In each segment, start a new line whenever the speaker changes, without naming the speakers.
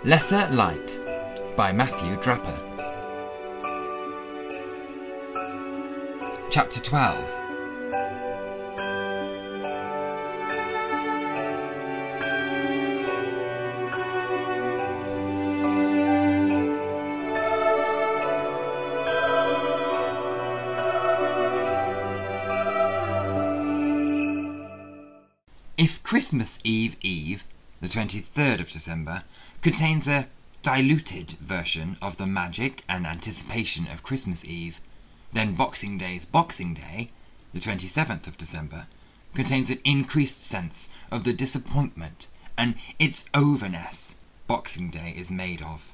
Lesser Light by Matthew Draper. Chapter 12. If Christmas Eve, the 23rd of December, contains a diluted version of the magic and anticipation of Christmas Eve, then Boxing Day's Boxing Day, the 27th of December, contains an increased sense of the disappointment and its overness Boxing Day is made of.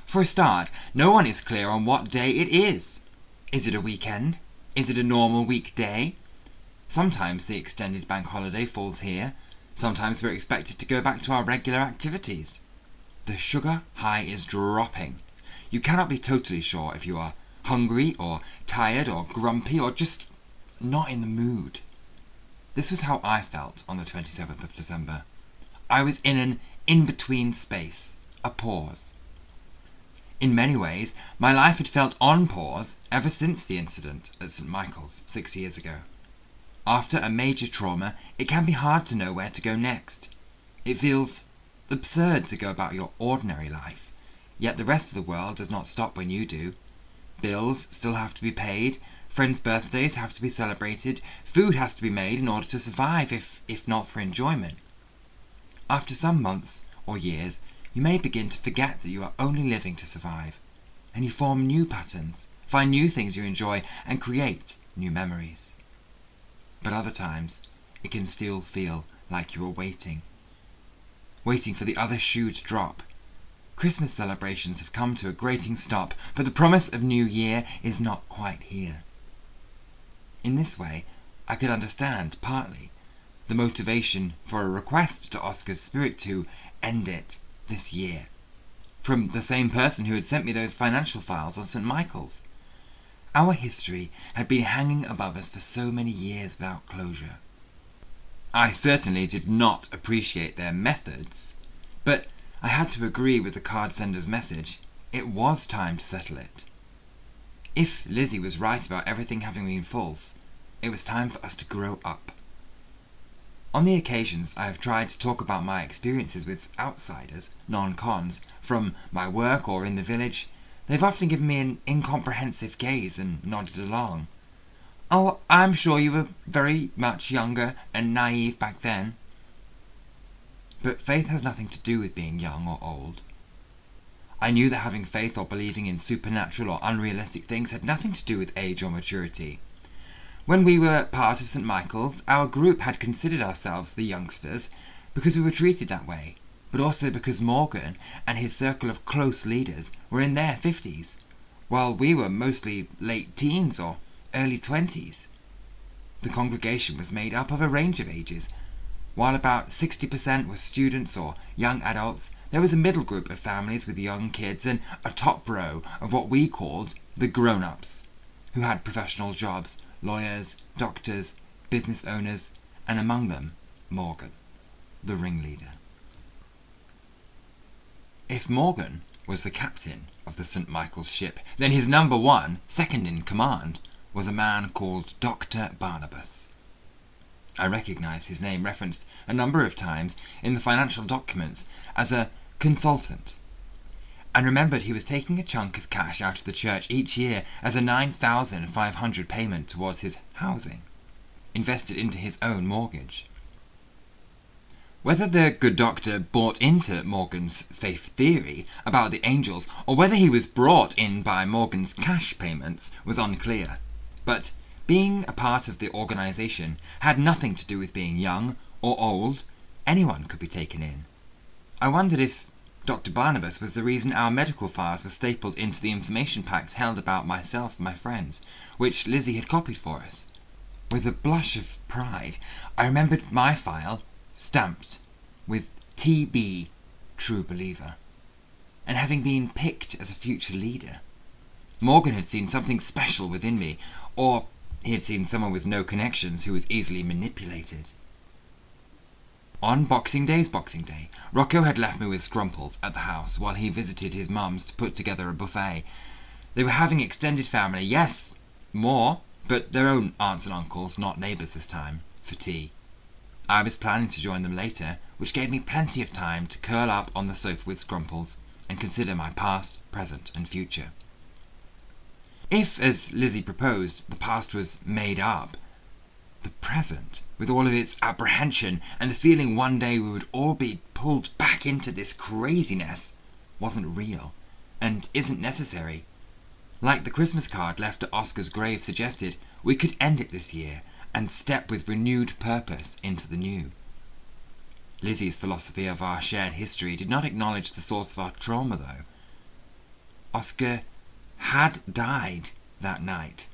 For a start, no one is clear on what day it is. Is it a weekend? Is it a normal weekday? Sometimes the extended bank holiday falls here, sometimes we're expected to go back to our regular activities. The sugar high is dropping. You cannot be totally sure if you are hungry or tired or grumpy or just not in the mood. This was how I felt on the 27th of December. I was in an in-between space, a pause. In many ways, my life had felt on pause ever since the incident at St. Michael's 6 years ago. After a major trauma, it can be hard to know where to go next. It feels absurd to go about your ordinary life, yet the rest of the world does not stop when you do. Bills still have to be paid, friends' birthdays have to be celebrated, food has to be made in order to survive, if not for enjoyment. After some months or years, you may begin to forget that you are only living to survive, and you form new patterns, find new things you enjoy, and create new memories. But other times, it can still feel like you are waiting for the other shoe to drop. Christmas celebrations have come to a grating stop, but the promise of New Year is not quite here. In this way, I could understand, partly, the motivation for a request to Oscar's spirit to end it this year, from the same person who had sent me those financial files on St. Michael's. Our history had been hanging above us for so many years without closure. I certainly did not appreciate their methods, but I had to agree with the card sender's message. It was time to settle it. If Lizzie was right about everything having been false, it was time for us to grow up. On the occasions I have tried to talk about my experiences with outsiders, non-cons, from my work or in the village, they've often given me an incomprehensive gaze and nodded along. "Oh, I'm sure you were very much younger and naive back then." But faith has nothing to do with being young or old. I knew that having faith or believing in supernatural or unrealistic things had nothing to do with age or maturity. When we were part of St. Michael's, our group had considered ourselves the youngsters because we were treated that way, but also because Morgan and his circle of close leaders were in their 50s, while we were mostly late teens or early 20s. The congregation was made up of a range of ages. While about 60% were students or young adults, there was a middle group of families with young kids and a top row of what we called the grown-ups, who had professional jobs, lawyers, doctors, business owners, and among them, Morgan, the ringleader. If Morgan was the captain of the St. Michael's ship, then his number one, second in command, was a man called Dr. Barnabas. I recognise his name referenced a number of times in the financial documents as a consultant, and remembered he was taking a chunk of cash out of the church each year as a $9,500 payment towards his housing, invested into his own mortgage. Whether the good doctor bought into Morgan's faith theory about the angels, or whether he was brought in by Morgan's cash payments, was unclear. But being a part of the organisation had nothing to do with being young or old. Anyone could be taken in. I wondered if Dr. Barnabas was the reason our medical files were stapled into the information packs held about myself and my friends, which Lizzie had copied for us. With a blush of pride, I remembered my file stamped with T.B. True Believer, and having been picked as a future leader. Morgan had seen something special within me, or he had seen someone with no connections who was easily manipulated. On Boxing Day, Rocco had left me with Scrumples at the house while he visited his mum's to put together a buffet. They were having extended family, yes, more, but their own aunts and uncles, not neighbours this time, for tea. I was planning to join them later, which gave me plenty of time to curl up on the sofa with Scrumples and consider my past, present and future. If, as Lizzie proposed, the past was made up, the present, with all of its apprehension and the feeling one day we would all be pulled back into this craziness, wasn't real and isn't necessary. Like the Christmas card left at Oscar's grave suggested, we could end it this year and step with renewed purpose into the new. Lizzie's philosophy of our shared history did not acknowledge the source of our trauma, though. Oscar had died that night,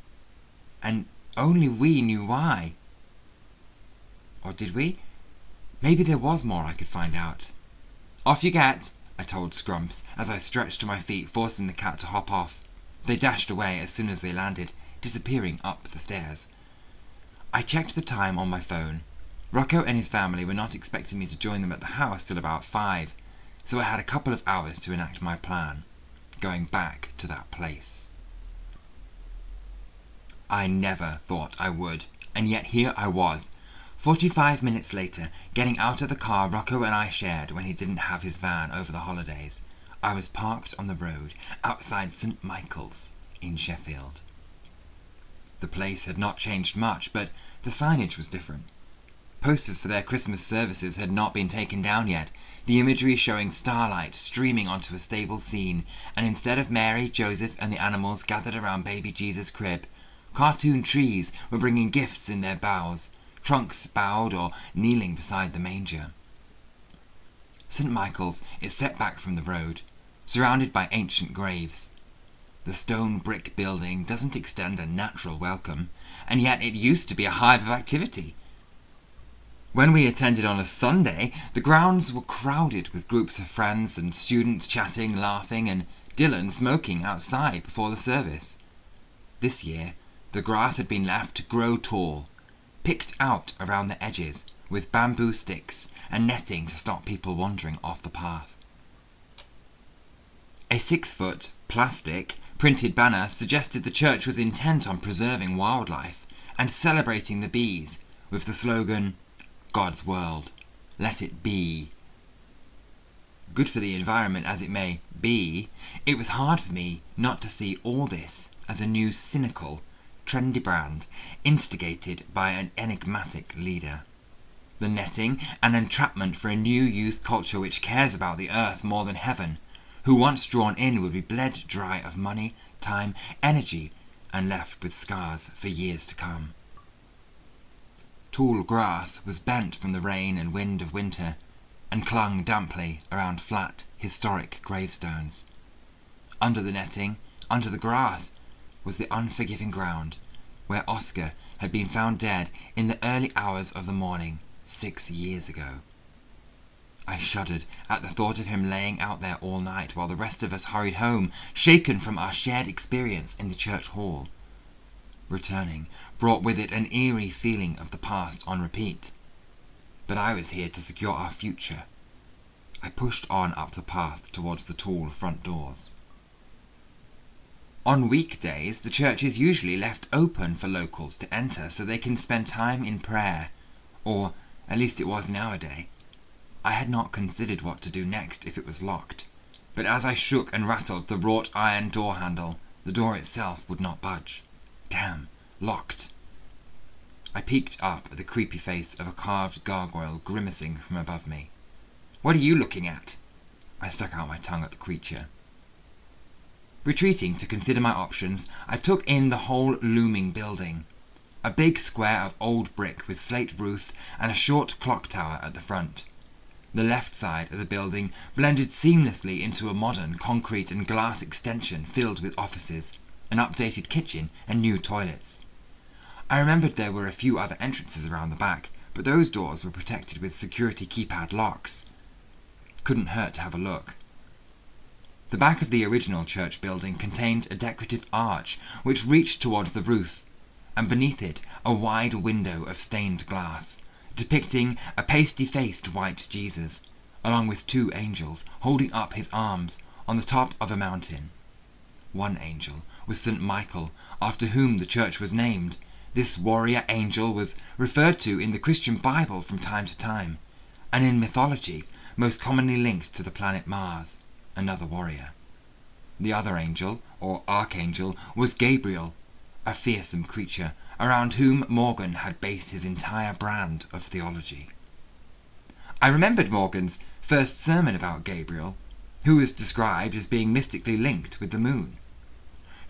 and only we knew why. Or did we? Maybe there was more I could find out. "Off you get," I told Scrumps as I stretched to my feet, forcing the cat to hop off. They dashed away as soon as they landed, disappearing up the stairs. I checked the time on my phone. Rocco and his family were not expecting me to join them at the house till about 5, so I had a couple of hours to enact my plan, going back to that place. I never thought I would, and yet here I was, 45 minutes later, getting out of the car Rocco and I shared when he didn't have his van over the holidays. I was parked on the road outside St. Michael's in Sheffield. The place had not changed much, but the signage was different. Posters for their Christmas services had not been taken down yet, the imagery showing starlight streaming onto a stable scene, and instead of Mary, Joseph and the animals gathered around baby Jesus' crib, cartoon trees were bringing gifts in their boughs, trunks bowed or kneeling beside the manger. St. Michael's is set back from the road, surrounded by ancient graves. The stone brick building doesn't extend a natural welcome, and yet it used to be a hive of activity. When we attended on a Sunday, the grounds were crowded with groups of friends and students chatting, laughing, and Dylan smoking outside before the service. This year, the grass had been left to grow tall, picked out around the edges with bamboo sticks and netting to stop people wandering off the path. A 6-foot, plastic, printed banner suggested the church was intent on preserving wildlife and celebrating the bees with the slogan, "God's world, let it be." Good for the environment as it may be, it was hard for me not to see all this as a new cynical, trendy brand instigated by an enigmatic leader. The netting and entrapment for a new youth culture which cares about the earth more than heaven, who once drawn in would be bled dry of money, time, energy, and left with scars for years to come. Tall grass was bent from the rain and wind of winter, and clung damply around flat, historic gravestones. Under the netting, under the grass, was the unforgiving ground where Oscar had been found dead in the early hours of the morning 6 years ago. I shuddered at the thought of him laying out there all night while the rest of us hurried home, shaken from our shared experience in the church hall. Returning brought with it an eerie feeling of the past on repeat. But I was here to secure our future. I pushed on up the path towards the tall front doors. On weekdays, the church is usually left open for locals to enter so they can spend time in prayer, or at least it was nowadays. I had not considered what to do next if it was locked, but as I shook and rattled the wrought iron door handle, the door itself would not budge. Damn, locked. I peeked up at the creepy face of a carved gargoyle grimacing from above me. "What are you looking at?" I stuck out my tongue at the creature. Retreating to consider my options, I took in the whole looming building. A big square of old brick with slate roof and a short clock tower at the front. The left side of the building blended seamlessly into a modern concrete and glass extension filled with offices, an updated kitchen and new toilets. I remembered there were a few other entrances around the back, but those doors were protected with security keypad locks. Couldn't hurt to have a look. The back of the original church building contained a decorative arch which reached towards the roof, and beneath it a wide window of stained glass, depicting a pasty-faced white Jesus, along with 2 angels holding up his arms on the top of a mountain. One angel was St. Michael, after whom the church was named. This warrior angel was referred to in the Christian Bible from time to time, and in mythology most commonly linked to the planet Mars, another warrior. The other angel, or archangel, was Gabriel, a fearsome creature around whom Morgan had based his entire brand of theology. I remembered Morgan's first sermon about Gabriel, who was described as being mystically linked with the moon.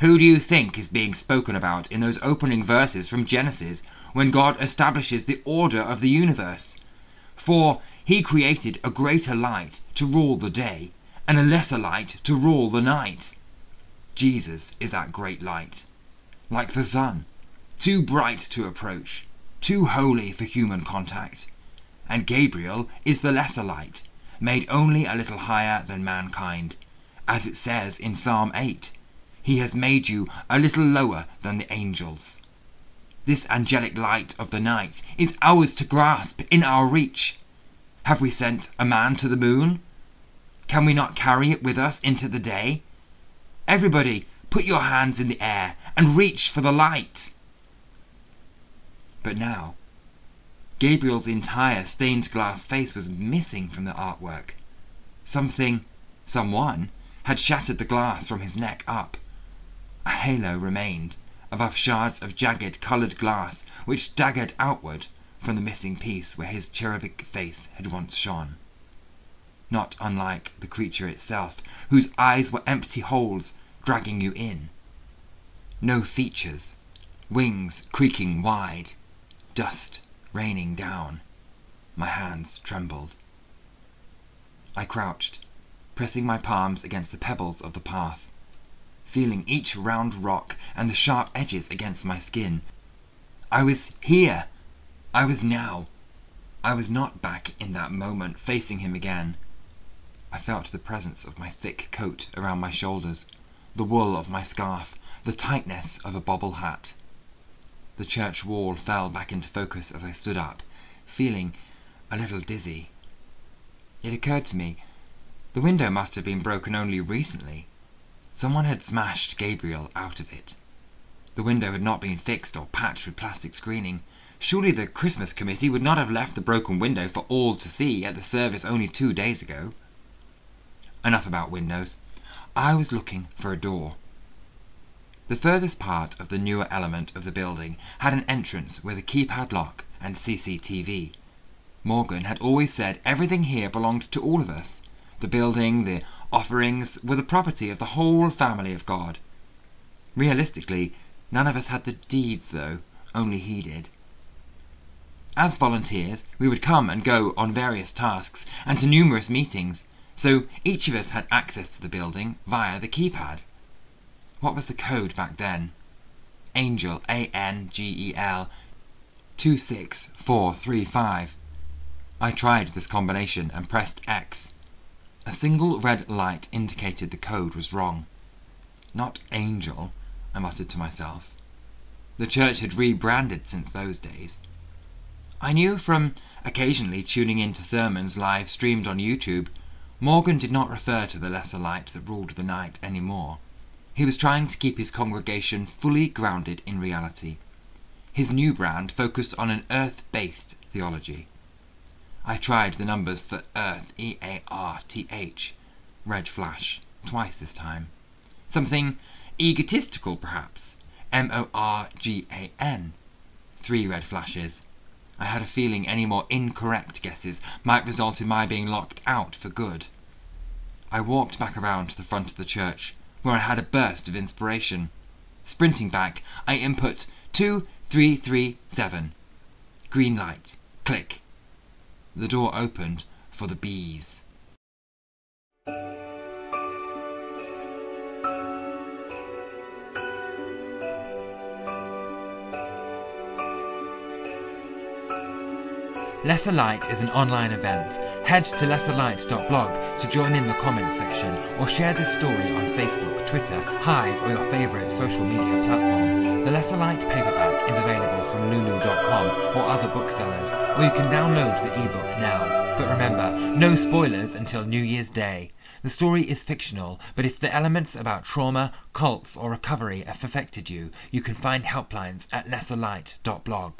Who do you think is being spoken about in those opening verses from Genesis when God establishes the order of the universe? For he created a greater light to rule the day, and a lesser light to rule the night. Jesus is that great light, like the sun, too bright to approach, too holy for human contact. And Gabriel is the lesser light, made only a little higher than mankind. As it says in Psalm 8, he has made you a little lower than the angels. This angelic light of the night is ours to grasp, in our reach. Have we sent a man to the moon? Can we not carry it with us into the day? Everybody, put your hands in the air and reach for the light. But now, Gabriel's entire stained glass face was missing from the artwork. Someone had shattered the glass from his neck up. A halo remained above shards of jagged coloured glass which staggered outward from the missing piece where his cherubic face had once shone. Not unlike the creature itself, whose eyes were empty holes dragging you in. No features, wings creaking wide, dust raining down. My hands trembled. I crouched, pressing my palms against the pebbles of the path, feeling each round rock and the sharp edges against my skin. I was here. I was now. I was not back in that moment facing him again. I felt the presence of my thick coat around my shoulders, the wool of my scarf, the tightness of a bobble hat. The church wall fell back into focus as I stood up, feeling a little dizzy. It occurred to me, the window must have been broken only recently. Someone had smashed Gabriel out of it. The window had not been fixed or patched with plastic screening. Surely the Christmas committee would not have left the broken window for all to see at the service only 2 days ago. Enough about windows. I was looking for a door. The furthest part of the newer element of the building had an entrance with a keypad lock and CCTV. Morgan had always said everything here belonged to all of us. The building, the offerings, were the property of the whole family of God. Realistically, none of us had the deeds, though, only he did. As volunteers, we would come and go on various tasks and to numerous meetings, so each of us had access to the building via the keypad. What was the code back then? Angel, ANGEL, 26435. I tried this combination and pressed X. A single red light indicated the code was wrong. Not Angel, I muttered to myself. The church had rebranded since those days. I knew from occasionally tuning in to sermons live streamed on YouTube, Morgan did not refer to the lesser light that ruled the night anymore. He was trying to keep his congregation fully grounded in reality. His new brand focused on an earth-based theology. I tried the numbers for Earth, EARTH, red flash, twice this time. Something egotistical, perhaps, MORGAN, 3 red flashes. I had a feeling any more incorrect guesses might result in my being locked out for good. I walked back around to the front of the church, where I had a burst of inspiration. Sprinting back, I input 2337. Green light. Click. The door opened for the bees. Lesser Light is an online event. Head to lesserlight.blog to join in the comments section or share this story on Facebook, Twitter, Hive or your favourite social media platform. The Lesser Light paperback is available from lulu.com or other booksellers, or you can download the ebook now. But remember, no spoilers until New Year's Day. The story is fictional, but if the elements about trauma, cults, or recovery have affected you, you can find helplines at lesserlight.blog.